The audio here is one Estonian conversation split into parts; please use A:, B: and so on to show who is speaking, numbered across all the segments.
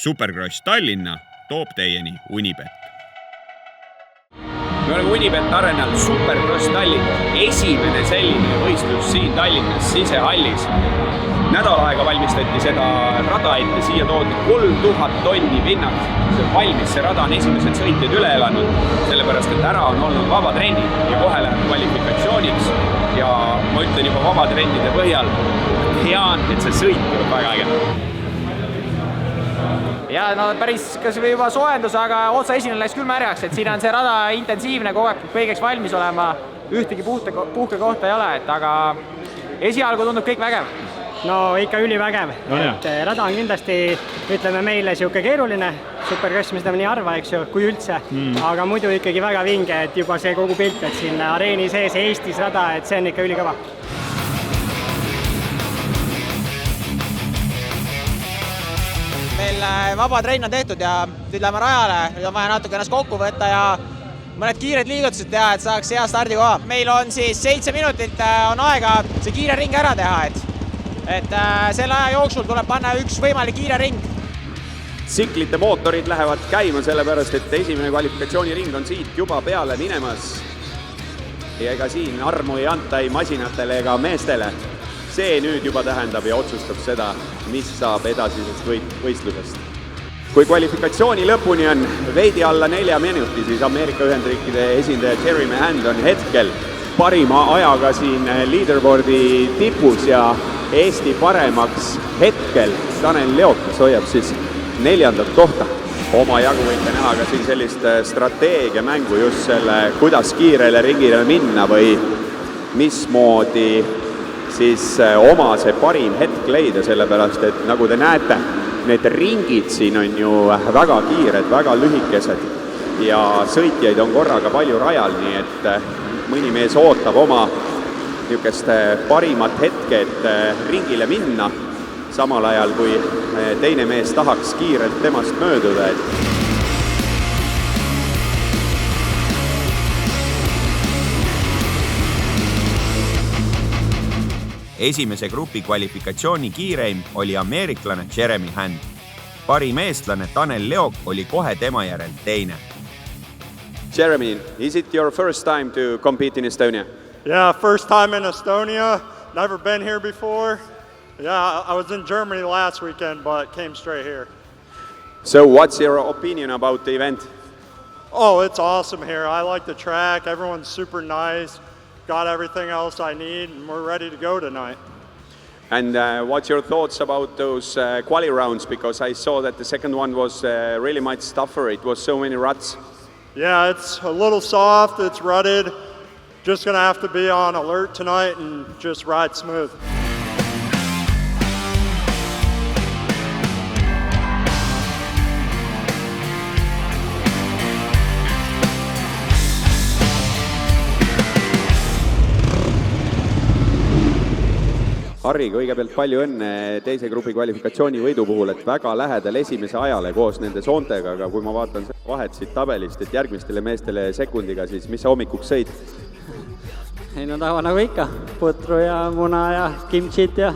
A: Supercross Tallinna toob teieni Unibet.
B: Me oleme Unibet arenal Supercross Tallinna, esimene selline võistlus siin Tallinnas sisehallis. Nädal aega valmistati seda rada ette, siia toodi 3000 tonni pinnat. See valmis, see rada on esimesed sõitjad üle elanud, sellepärast et ära on olnud vabatrennid ja kohe läheb kvalifikatsiooniks. Ja ma ütlen juba vabatrennide põhjal, tean, et see sõit tuleb väga äge.
C: Ja no päris kas või juba soojendus, aga otsa esimene läks küll märjaks, et siin on see rada intensiivne, kogu aeg kõigeks valmis olema, ühtegi puhke kohta ei ole, aga esialgu tundub kõik vägev.
D: No ikka ülivägev, et rada on kindlasti, ütleme meile siuke keeruline, Supercross me seda nii arva, eks ju, kui üldse, aga muidu ikkagi väga vinge, et juba see kogu pilt, et siin areeni sees Eestis rada, et see on ikka ülikõva.
E: Meil vaba trenn on tehtud ja nüüd läheme rajale, nüüd on vaja natuke ennast kokku võtta ja mõned kiired liigutused teha, et saaks hea stardikoha. Meil on siis 7 minutit on aega see kiire ring ära teha, et selle aja jooksul tuleb panna üks võimalik kiire ring.
B: Tsiklite mootorid lähevad käima sellepärast, et esimene kvalifikatsiooniring on siit juba peale minemas. Ja ega siin armu ei anta ei masinatele ega meestele. See nüüd juba tähendab ja otsustab seda, mis saab edasisest võistlusest. Kui kvalifikatsiooni lõpuni on veidi alla 4 minuti, siis Ameerika Ühendriikide esindaja Jeremy Hand on hetkel parima ajaga siin leaderboardi tipus ja Eesti paremaks hetkel Tanel Leok, kes hoiab siis 4. kohta. Oma jagu võite näha ka siin sellist strateegiamängu just selle, kuidas kiirele ringile minna või mismoodi siis oma see parim hetk leida, sellepärast et nagu te näete, need ringid siin on ju väga kiired, väga lühikesed ja sõitjaid on korraga palju rajal, nii et mõni mees ootab oma niisugust parimat hetke, et ringile minna, samal ajal kui teine mees tahaks kiirelt temast mööduda.
A: Esimese grupi kvalifikatsiooni kiireim oli ameeriklane Jeremy Hand. Parim eestlane Tanel Leok oli kohe tema järel teine.
B: Jeremy, is it your first time to compete in Estonia?
F: Yeah, first time in Estonia. Never been here before. Yeah, I was in Germany last weekend, but came straight here.
B: So what's your opinion about the event?
F: Oh, it's awesome here. I like the track. Everyone's super nice. Got everything else I need, and we're ready to go tonight.
B: And what's your thoughts about those quali rounds? Because I saw that the second one was really much tougher. It was so many ruts.
F: Yeah, it's a little soft. It's rutted. Just going to have to be on alert tonight and just ride smooth.
B: Harri, kõigepealt palju õnne teise grupi kvalifikatsiooni võidu puhul, et väga lähedal esimese ajale koos nende soontega, aga kui ma vaatan vahet siit tabelist, et järgmistele meestele sekundiga, siis mis sa hommikuks sõid?
D: Ei no taha nagu ikka, putru ja muna ja kimchit ja...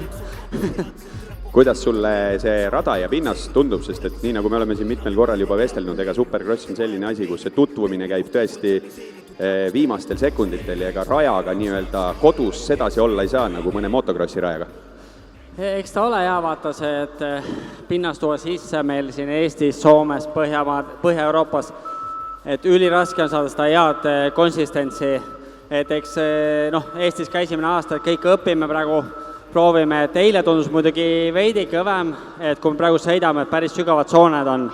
B: Kuidas sulle see rada ja pinnas tundub, sest et nii nagu me oleme siin mitmel korral juba vestelnud, ega Supercross on selline asi, kus see tutvumine käib tõesti viimastel sekunditel ja ega rajaga nii-öelda kodus sedasi olla ei saa nagu mõne motocrossi rajaga?
D: Eks ta ole hea vaata see, et pinnas tuua sisse meil siin Eestis, Soomes, Põhja-Euroopas, et üliraske on saada seda head konsistentsi, et eks Eestis ka esimene aasta, et kõik õpime praegu, proovime, et eile tundus muidugi veidi kõvem, et kui me praegu sõidame, et päris sügavad sooned on.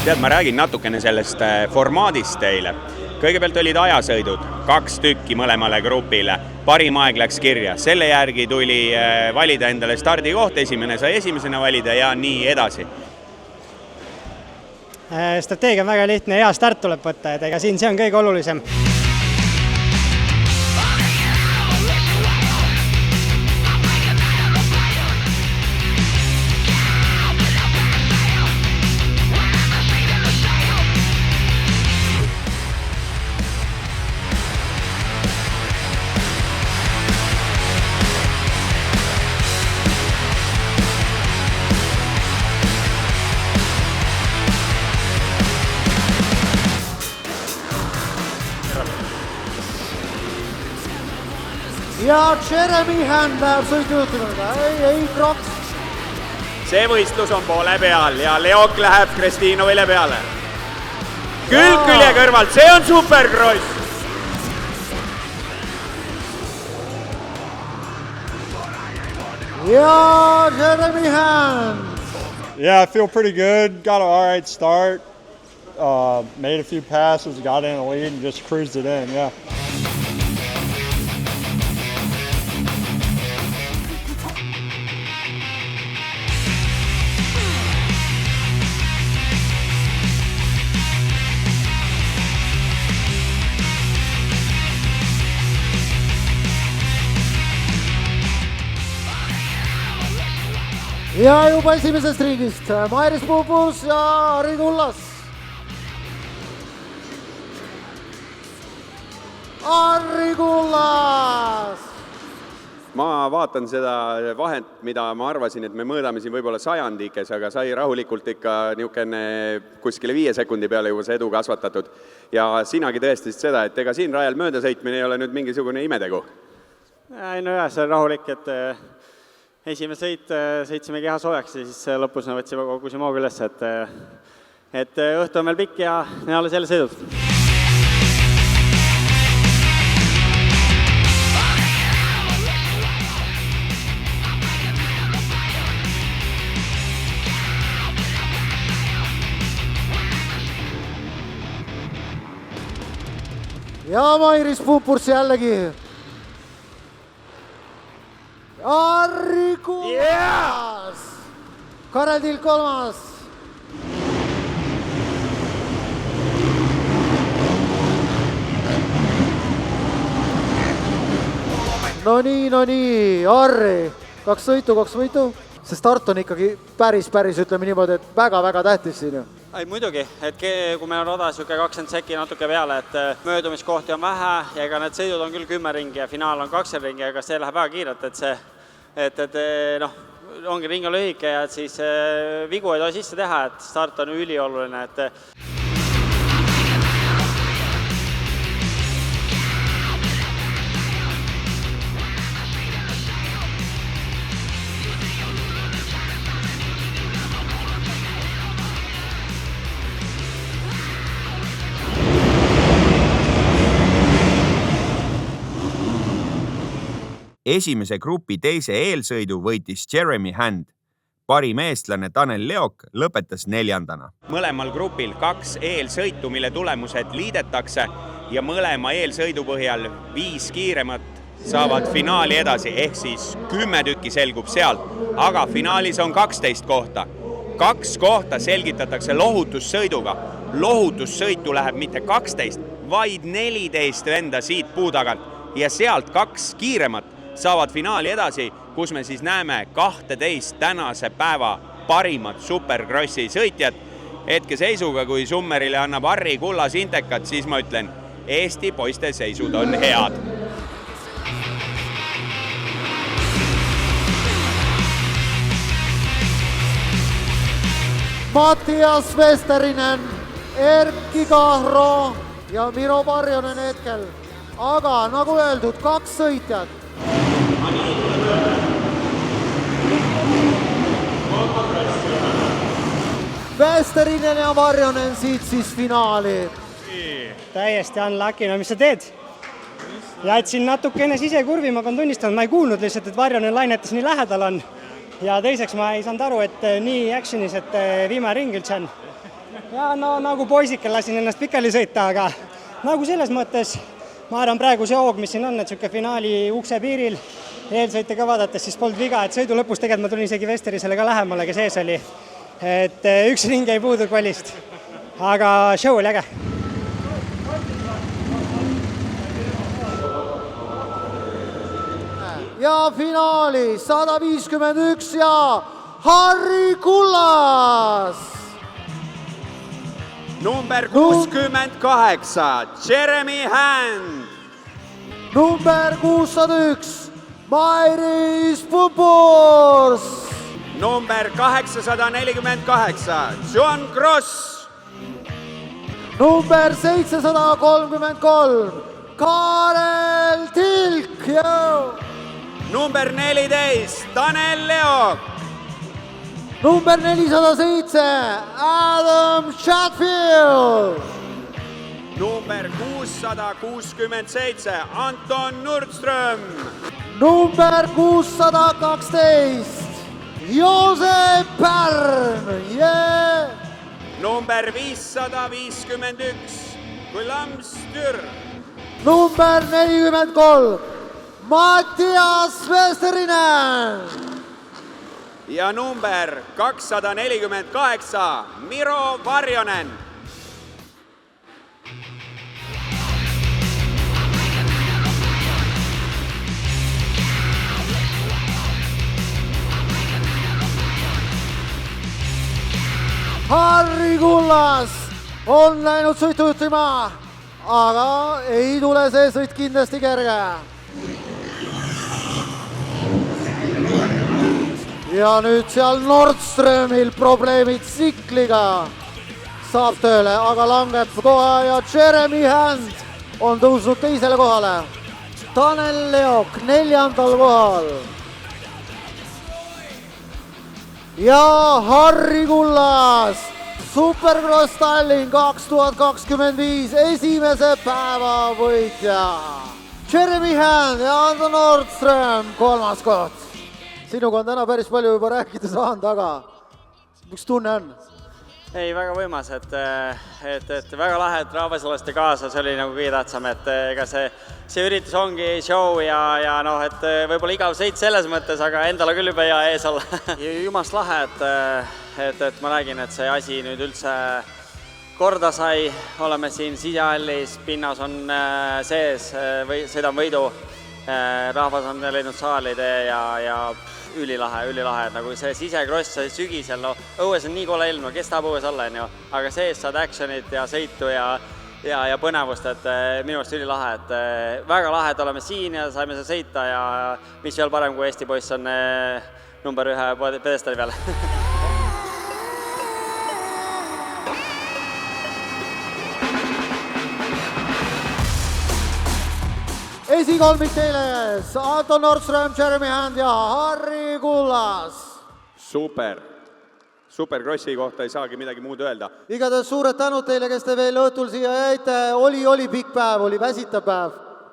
A: Tead, ma räägin natukene sellest formaadist teile. Kõigepealt olid ajasõidud, 2 tükki mõlemale grupile. Parim aeg läks kirja. Selle järgi tuli valida endale stardikoht, esimene sai esimesena valida ja nii edasi.
D: Strateegia on väga lihtne, hea start tuleb võtta, et ega siin see on kõige olulisem.
G: ja Jeremy Hand läheb sõidujuhtimisega, ei Kroks.
B: See võistlus on poole peal ja Leok läheb Kristiinovile peale. Külg külje kõrvalt, see on supercross.
G: Ja Jeremy Hand.
F: Yeah, I feel pretty good. Got an all right start. Made a few passes, got in the lead, and just cruised it in, yeah.
G: Ja juba esimesest ringist Mairis Pupus ja Harri Kullas. Harri Kullas!
B: Ma vaatan seda vahet, mida ma arvasin, et me mõõdame siin võib-olla sajandikes, aga sai rahulikult ikka niisugune kuskile 5 sekundi peale juba see edu kasvatatud. Ja sinagi tõestasid seda, et ega siin rajal möödasõitmine ei ole nüüd mingisugune imetegu.
D: Ei, no jah, see on rahulik, et esimene sõit sõitsime keha soojaks ja siis lõpus võtsime kogu Simooga üles, et õhtu on veel pikk ja ne alles jälle sõidud.
G: Ja Mairis Pupurs jällegi. Harri Kullas! Karel Tilk 3. No nii, Harri, 2 sõitu, 2 võitu. See start on ikkagi päris, ütleme niimoodi, et väga tähtis siin ju.
D: Ei, muidugi, et kui meil on rada siuke 20 sekki natuke peale, et möödumiskohti on vähe ja ega need sõidud on küll 10 ringi ja finaal on 2 ringi, aga see läheb väga kiirelt, et see, et noh, ongi ring on lühike ja siis vigu ei tohi sisse teha, et start on ülioluline, et
A: Esimese grupi teise eelsõidu võitis Jeremy Hand. Parim eestlane Tanel Leok lõpetas 4. Mõlemal grupil 2 eelsõitu, mille tulemused liidetakse ja mõlema eelsõidu põhjal 5 kiiremat saavad finaali edasi, ehk siis 10 tükki selgub sealt, aga finaalis on 12 kohta. 2 kohta selgitatakse lohutussõiduga. Lohutussõitu läheb mitte 12, vaid 14 venda siit puu tagant ja sealt 2 kiiremat saavad finaali edasi, kus me siis näeme 12 tänase päeva parimat supercrossi sõitjat. Hetkeseisuga, kui Summerile annab Harri Kullas intekat, siis ma ütlen, Eesti poiste seisud on head.
G: Mattias Vesterinen, Erkki Kahro ja Miro Parjonen hetkel. Aga nagu öeldud, 2 sõitjad. Vesterinen ja Varjonen siit siis finaali.
H: Täiesti unlucky, no mis sa teed? Jätsin natukene sisekurvi, ma pean tunnistama, ma ei kuulnud lihtsalt, et Varjonen lainetas nii lähedal on. Ja teiseks ma ei saanud aru, et nii actionis, et viimane ring üldse on. Ja no nagu poisikel lasin ennast pikali sõita, aga nagu selles mõttes ma arvan praegu see hoog, mis siin on, et siuke finaali ukse piiril eelsõite ka vaadates, siis polnud viga, et sõidu lõpus tegelikult ma tulin isegi Vesterisele ka lähemale, kes ees oli. Et 1 ring ei puudu kvalist, aga show oli äge.
G: Ja finaali 151 ja Harri Kullas.
B: Number 68, Jeremy Hand.
G: Number 601, Mairis Pupurs.
B: Number 848, John Cross.
G: Number 733, Kaarel Tilk.
B: number 14, Tanel Leok.
G: Number 407, Adam Chatfield.
B: number 667, Anton Nordström.
G: Number 612, Joosep Pärn.
B: number 551, Guillaume Stür.
G: Number 43, Mattias Vesterinen.
B: ja number 248, Miro Varjonen.
G: Harri Kullas on läinud sõitu juhtima, aga ei tule see sõit kindlasti kerge. ja nüüd seal Nordströmil probleemid tsikliga saab tööle, aga langeb kohe ja Jeremy Hand on tõusnud teisele kohale. Tanel Leok 4. kohal. ja Harri Kullas, Supercross Tallinn 2025 esimese päeva võitja. Jeremy Hand ja Anton Nordström 3. koht. Sinuga on täna päris palju juba rääkida saanud, aga mis tunne on?
D: Ei, väga võimas, et väga lahe, et rahvas olete kaasa, see oli nagu kõige tähtsam, et ega see üritus ongi show ja noh, et võib-olla igav sõit selles mõttes, aga endale küll juba hea ees olla. Jumast lahe, et ma räägin, et see asi nüüd üldse korda sai, oleme siin sisehallis, pinnas on sees, sõidan võidu, rahvas on leidnud saalide ja ülilahe, et nagu see sisekross sügisel, no õues on nii kole ilm, no kes tahab õues olla, aga sees saad actionit ja sõitu ja põnevust, et minu arust ülilahe, et väga lahe, et oleme siin ja saime seda sõita ja mis veel parem, kui Eesti poiss on number 1 pedestali peal.
G: Esikolmik teile ees, Anton Nordström, Jeremy Hand ja Harri Kullas.
B: Supercrossi kohta ei saagi midagi muud öelda.
G: Igatahes suured tänud teile, kes te veel õhtul siia jäite. Oli pikk päev, oli väsitav päev,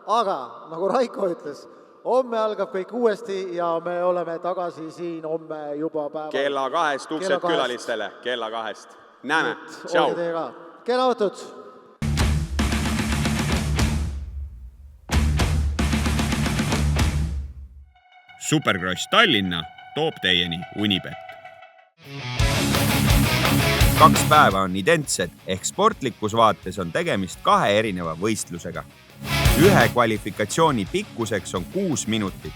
G: aga nagu Raiko ütles, homme algab kõik uuesti ja me oleme tagasi siin homme juba päeval.
B: Kella 2 uksed külalistele, kella 2. Näeme, tšau!
G: Kena õhtut!
A: Supercross Tallinna toob teieni Unibet.
I: 2 päeva on identsed, ehk sportlikus vaates on tegemist 2 erineva võistlusega. Ühe kvalifikatsiooni pikkuseks on 6 minutit.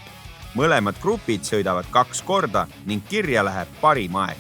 I: Mõlemad grupid sõidavad 2 korda ning kirja läheb parim aeg.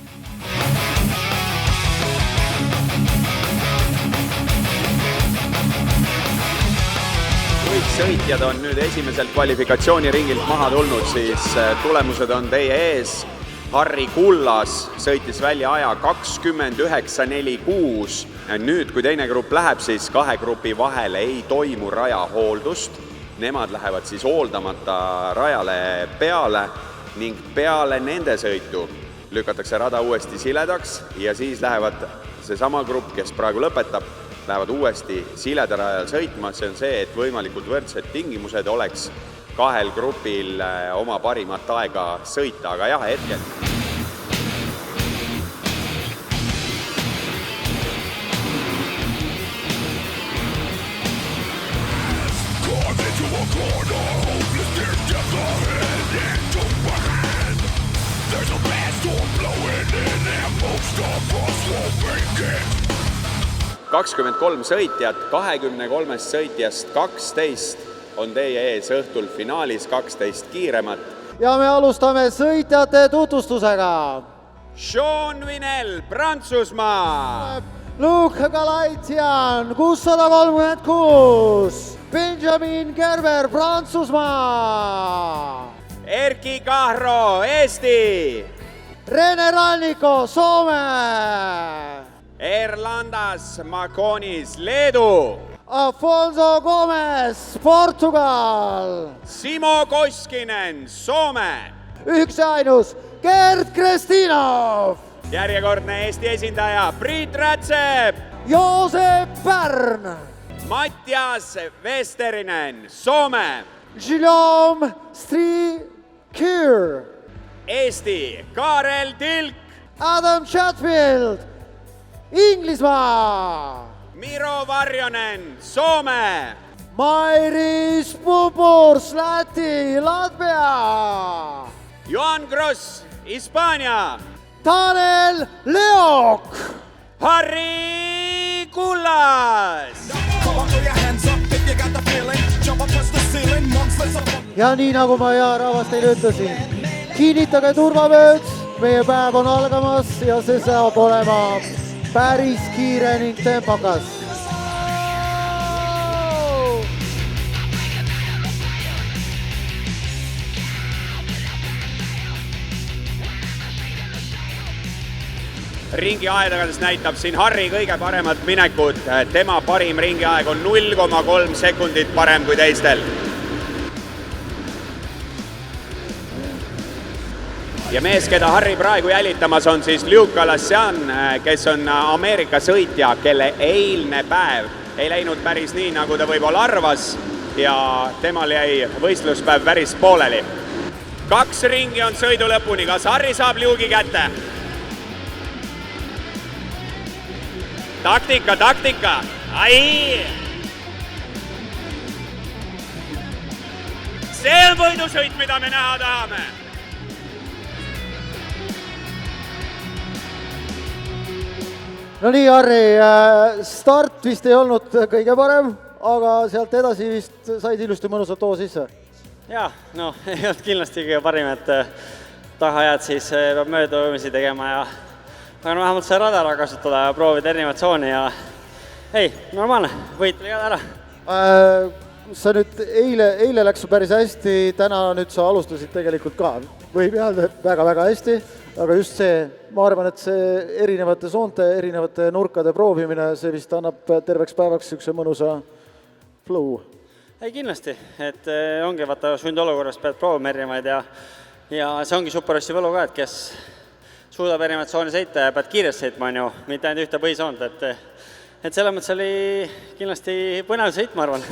B: Kõik sõitjad on nüüd esimeselt kvalifikatsiooniringilt maha tulnud, siis tulemused on teie ees. Harri Kullas sõitis välja aja 29.46. Nüüd, kui teine grupp läheb, siis 2 grupi vahel ei toimu rajahooldust. Nemad lähevad siis hooldamata rajale peale ning peale nende sõitu lükatakse rada uuesti siledaks ja siis lähevad seesama grupp, kes praegu lõpetab, lähevad uuesti sileda rajal sõitma. See on see, et võimalikult võrdsed tingimused oleks 2 grupil oma parimat aega sõita, aga jah, hetkel. Kakskümmend 3 sõitjat, 23 sõitjast 12 on teie ees õhtul finaalis, 12 kiiremat.
G: Ja me alustame sõitjate tutvustusega.
B: Sean Vinel, Prantsusmaa.
G: Luke Galaitian, 636. Benjamin Gerber, Prantsusmaa.
B: Erki Kahro, Eesti.
G: Rene Ranniko, Soome.
B: Erlandas Makonis, Leedu.
G: Afonso Gomez, Portugal.
A: Simo Koskinen, Soome.
G: Üks ja ainus, Gerd Kristinov.
A: Järjekordne Eesti esindaja Priit Rätsep.
G: Joosep Pärn.
A: Mattias Vesterinen, Soome.
G: Guillaume Strikir.
A: Eesti, Kaarel Tilk.
G: Adam Chatfield, Inglismaa.
A: Miro Varjonen, Soome.
G: Mairis Pupurs, Läti, Latvia.
A: Johan Gross, Hispaania.
G: Tanel Leok.
A: Harri Kullas.
G: Ja nii nagu ma hea rahvas teile ütlesin, kinnitage turvavööd, meie päev on algamas ja see saab olema päris kiire ning tempokas.
A: Ringiaedades näitab siin Harri kõige paremat minekut. Tema parim ringiaeg on 0,3 sekundit parem kui teistel. Ja mees, keda Harri praegu jälitamas on siis Luke Alassian, kes on Ameerika sõitja, kelle eilne päev ei läinud päris nii, nagu ta võib-olla arvas ja temal jäi võistluspäev päris pooleli. 2 ringi on sõidu lõpuni. Kas Harri saab Luke'i kätte? Taktika. Ai! See on võidusõit, mida me näha tahame.
G: No nii, Harri, start vist ei olnud kõige parem, aga sealt edasi vist said ilusti mõnusalt too sisse.
D: Jaa, no ei olnud kindlasti kõige parim, et tahajad siis peab möödavõimisi tegema ja aga no vähemalt see radara kasutada ja proovida erinevat tsooni ja ei, normaalne, võit oli ka ära.
G: Sa nüüd eile läks päris hästi, täna nüüd sa alustasid tegelikult ka, võib öelda väga-väga hästi, aga just see, ma arvan, et see erinevate soonte, erinevate nurkade proovimine, see vist annab terveks päevaks niisuguse mõnusa flow.
D: Ei kindlasti, et ongi vaata sundolukorras pead proovima erinevaid ja see ongi superrossi võlu ka, et kes suudab erinevat tsooni sõita ja pead kiiresti sõitma, on ju, mitte ainult ühte põhisoont, et selles mõttes oli kindlasti põnev sõit, ma arvan.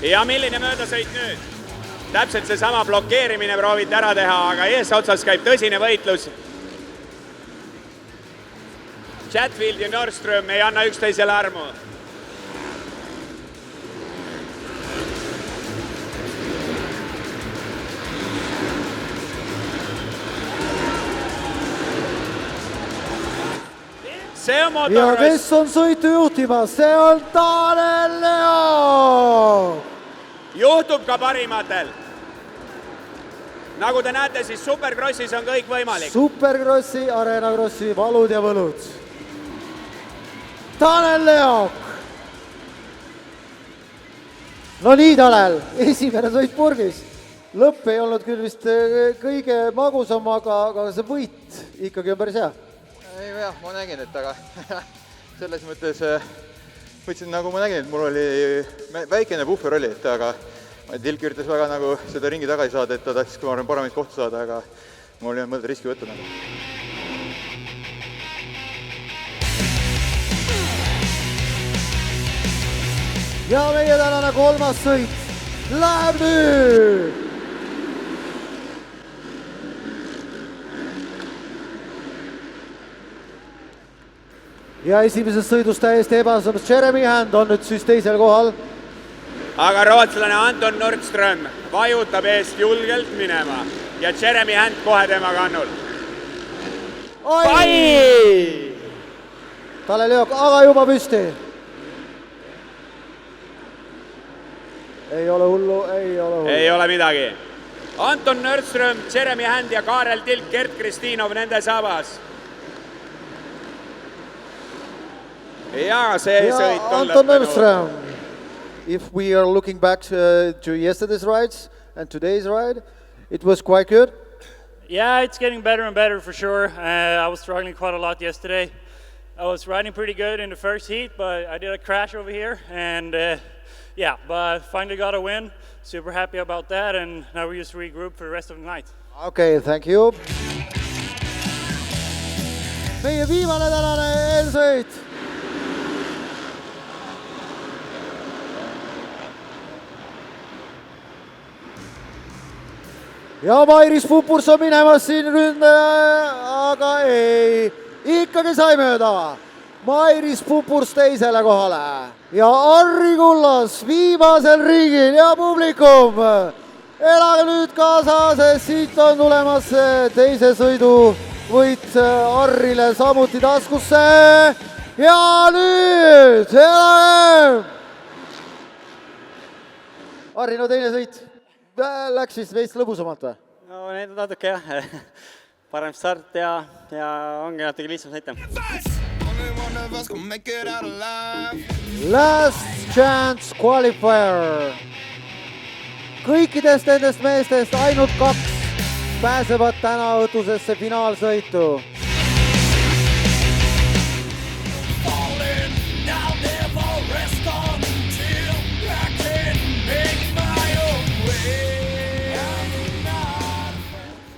A: Ja milline möödasõit nüüd? Täpselt seesama blokeerimine prooviti ära teha, aga eesotsas käib tõsine võitlus. Chatfield ja Nordström ei anna üksteisele armu.
G: Ja kes on sõitu juhtimas? See on Tanel Leok!
A: Juhtub ka parimatel. Nagu te näete, siis Supercrossis on kõik võimalik.
G: Supercrossi, Arenakrossi valud ja võlud. Tanel Leok! No nii, Tanel, esimene sõit purgis. Lõpp ei olnud küll vist kõige magusam, aga see võit ikkagi on päris hea.
J: Ei jah, ma nägin, et aga selles mõttes võtsin, nagu ma nägin, et mul oli väikene puhver oli, et aga Tilk üritas väga nagu seda ringi tagasi saada, et ta tahtis kui ma arvan paremit kohta saada, aga mul ei olnud mõelda riski võtta nagu.
G: Ja meie tänane kolmas sõit läheb nüüd! Ja esimeses sõidus täiesti ebaõnnestunud Jeremy Hand on nüüd siis teisel kohal.
A: Aga rootslane Anton Nordström vajutab eest julgelt minema ja Jeremy Hand kohe tema kannul.
G: Oi! Tanel Jook, aga juba püsti. Ei ole hullu.
A: Ei ole midagi. Anton Nörström, Jeremy Hand ja Kaarel Tilk, Gert Kristinov nende sabas. Ja see sõit on
G: Anton
A: lõppenud.
G: Nörström. If we are looking back to yesterday's rides and today's ride, it was quite good.
K: Yeah, it's getting better and better for sure. I was struggling quite a lot yesterday. I was riding pretty good in the first heat, but I did a crash over here, and but finally got a win. Super happy about that, and now we just regroup for the rest of the night.
G: Okay, thank you. Meie viimane tänane eelsõit. Ja Mairis Pupurs on minemas siin ründaja, aga ei, ikkagi sai mööda. Mairis Pupurs teisele kohale ja Harri Kullas viimasel ringil ja publikum. Elage nüüd kaasa, sest siit on tulemas teise sõidu võit Harrile samuti taskusse. Ja nüüd elage! Harri, no teine sõit. Läks vist veits lõbusamalt või?
D: No need on natuke jah, parem start ja ongi natuke lihtsam sõita.
G: Last chance qualifier. Kõikidest nendest meestest ainult 2 pääsevad täna õhtusesse finaalsõitu.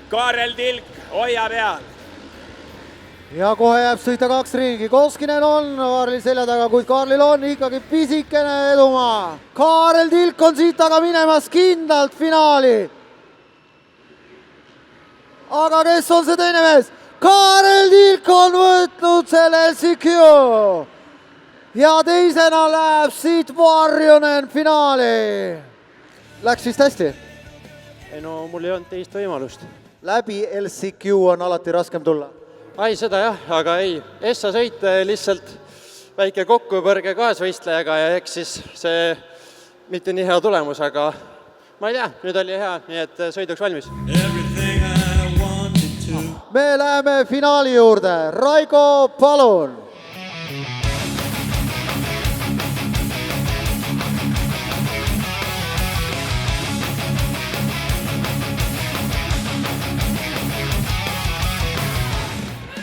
A: Kaarel Tilk hoiab peal.
G: Ja kohe jääb sõita 2 ringi. Koskinen on Kaarli selja taga, kuid Kaarlil on ikkagi pisikene edumaa. Kaarel Tilk on siit taga minemas kindlalt finaali. Aga kes on see teine mees? Kaarel Tilk on võtnud selle LCQ. Ja teisena läheb siit Varjonen finaali. Läks vist hästi?
L: Ei no, mul ei olnud teist võimalust.
G: Läbi LCQ on alati raskem tulla.
L: Ai, seda jah, aga ei. Essa sõit lihtsalt väike kokkupõrge kaasvõistlejaga ja eks siis see mitte nii hea tulemus, aga ma ei tea, nüüd oli hea, nii et sõiduks valmis.
G: Me läheme finaali juurde. Raigo, palun!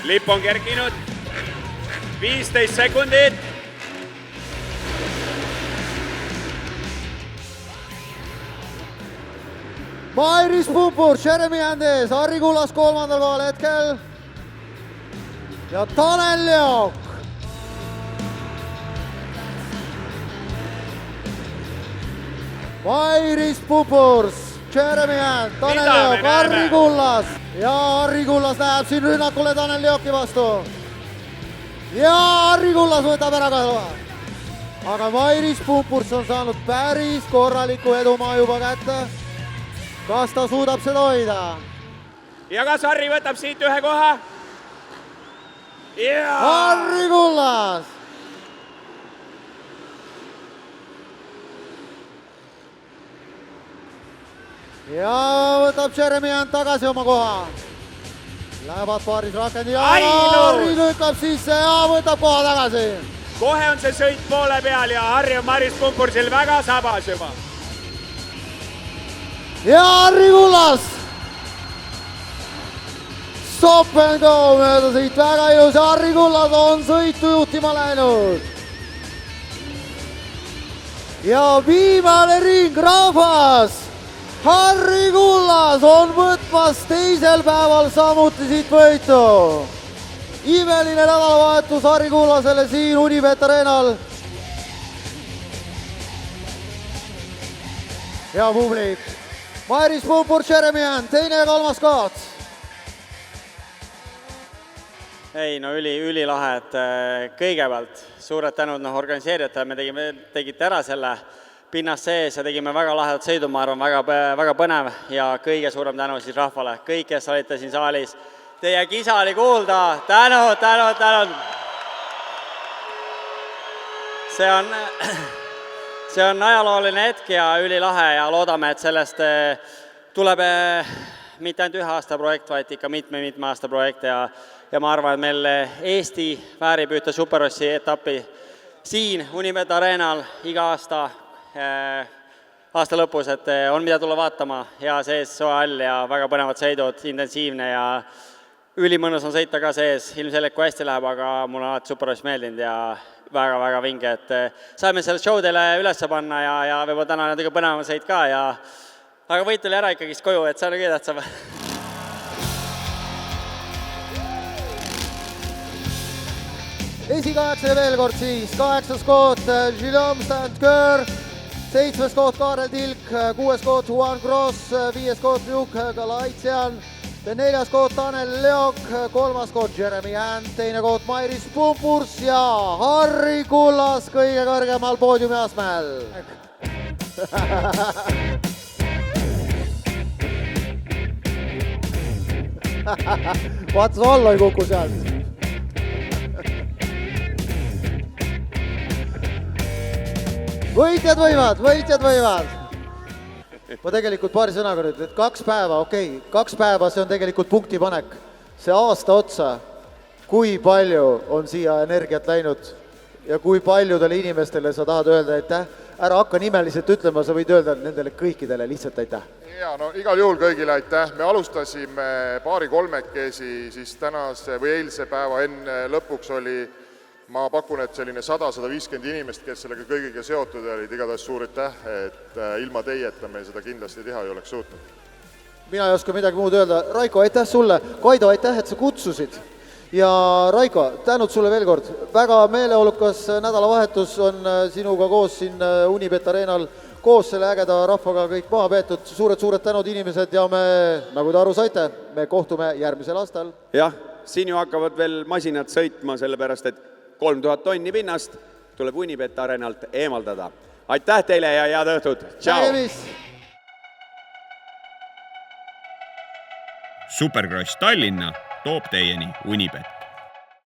A: Lipp on kerkinud. 15 sekundit.
G: Mairis Pupur, Jeremy Andes, Harri Kullas 3. kohal hetkel. Ja Tanel Jook. Mairis Pupurs, Jeremy Andes, Tanel Jook, Harri Kullas. Ja Harri Kullas läheb siin rünnakule Tanel Jooki vastu. Ja Harri Kullas võtab ära ka. Aga Mairis Pupurs on saanud päris korraliku edumaa juba kätte. Kas ta suudab seda hoida?
A: Ja kas Harri võtab siit ühe koha?
G: Harri Kullas! Ja võtab Jeremy Hunt tagasi oma koha. Lähevad paaris rakendi ja Harri lükkab sisse ja võtab koha tagasi.
A: Kohe on see sõit poole peal ja Harri on Mairis Pupursil väga sabas juba.
G: Ja Harri Kullas! Stop and go mööda sõit väga ilus. Harri Kullas on sõitu juhtima läinud. Ja viimane ring, rahvas! Harri Kullas on võtmas teisel päeval samuti siit võitu. Imeline nädalavahetus Harri Kullasele siin Unibet Arenal. Hea publik. Mairis Pupur, Jeremy Hunt, teine ja 3. koht.
D: Ei, no ülilahe, et kõigepealt suured tänud organiseerijatele, me tegite ära selle pinnast sees ja tegime väga lahedat sõidu, ma arvan, väga põnev ja kõige suurem tänu siis rahvale. Kõik, kes olite siin saalis, teie kisa oli kuulda, tänud. see on ajalooline hetk ja ülilahe ja loodame, et sellest tuleb mitte ainult 1 aasta projekt, vaid ikka mitme aasta projekt ja ma arvan, et meil Eesti väärib ühte Superrossi etappi siin Unibet Arenal iga aasta lõpus, et on mida tulla vaatama, hea sees, soe all ja väga põnevad sõidud, intensiivne ja ülimõnus on sõita ka sees, ilmselgelt kui hästi läheb, aga mul on alati Superross meeldinud ja väga-väga vinge, et saime selle show teile üles panna ja võib-olla täna natuke põnevam sõit ka, aga võit oli ära ikkagist koju, et see on kõige tähtsam.
G: Esikaheksa ja veel kord siis 8. koht Guillaume Stand-Keur, 7. koht Kaarel Tilk, 6. koht Juan Gross, 5. koht Luuk Galaitian, 4. koht Tanel Leok, 3. koht Jeremy Hand, 2. koht Mairis Pumpurs ja Harri Kullas kõige kõrgemal poodiumi astmel. Vaata, alla ei kuku sealt. Võitjad võivad. Ma tegelikult paari sõnaga nüüd, et 2 päeva, 2 päeva, see on tegelikult punktipanek. See aasta otsa, kui palju on siia energiat läinud ja kui paljudele inimestele sa tahad öelda aitäh. Ära hakka nimeliselt ütlema, sa võid öelda nendele kõikidele lihtsalt aitäh.
M: Ja, no igal juhul kõigile aitäh. Me alustasime paari kolmekesi, siis tänase või eilse päeva enne lõpuks oli, ma pakun, et selline 100-150 inimest, kes sellega kõigiga seotud olid, igatahes suur aitäh, et ilma teieta me seda kindlasti teha ei oleks suutnud.
G: Mina ei oska midagi muud öelda. Raiko, aitäh sulle. Kaido, aitäh, et sa kutsusid. Ja Raiko, tänud sulle veel kord. Väga meeleolukas nädalavahetus on sinuga koos siin Unibet Arenal koos selle ägeda rahvaga kõik maha peetud. Suured tänud inimesed ja me, nagu te aru saite, me kohtume järgmisel aastal.
B: Jah, siin ju hakkavad veel masinad sõitma, sellepärast et 3000 tonni pinnast tuleb Unibet Arenalt eemaldada. Aitäh teile ja head õhtut! Tšau!
I: Supercross Tallinna toob teieni Unibet.